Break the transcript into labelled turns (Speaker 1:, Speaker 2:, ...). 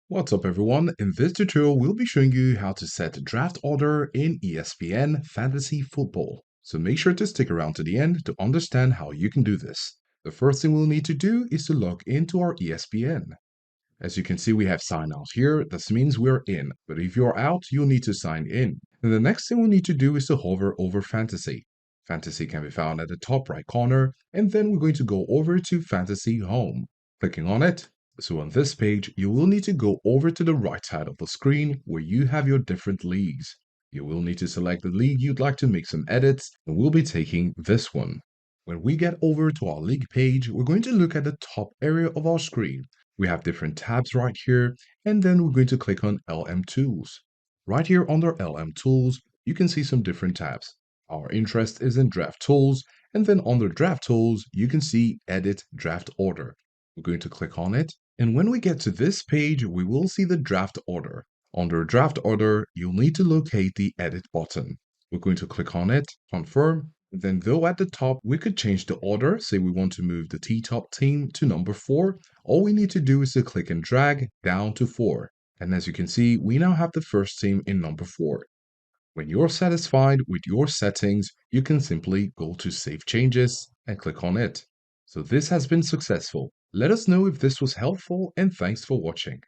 Speaker 1: What's up everyone? In this tutorial, we'll be showing you how to set draft order in ESPN Fantasy Football. So make sure to stick around to the end to understand how you can do this. The first thing we'll need to do is to log into our ESPN. As you can see, we have sign out here. This means we're in, but if you're out, you'll need to sign in. And the next thing we need to do is to hover over Fantasy. Fantasy can be found at the top right corner, and then we're going to go over to Fantasy Home. Clicking on it. So on this page, you will need to go over to the right side of the screen where you have your different leagues. You will need to select the league you'd like to make some edits, and we'll be taking this one. When we get over to our league page, we're going to look at the top area of our screen. We have different tabs right here, and then we're going to click on LM Tools. Right here under LM Tools, you can see some different tabs. Our interest is in Draft Tools, and then under Draft Tools, you can see Edit Draft Order. We're going to click on it, and when we get to this page, we will see the draft order. Under draft order, you'll need to locate the edit button. We're going to click on it, confirm, then though at the top, we could change the order. Say we want to move the T-top team to number 4. All we need to do is to click and drag down to 4. And as you can see, we now have the first team in number 4. When you're satisfied with your settings, you can simply go to Save Changes and click on it. So this has been successful. Let us know if this was helpful and thanks for watching.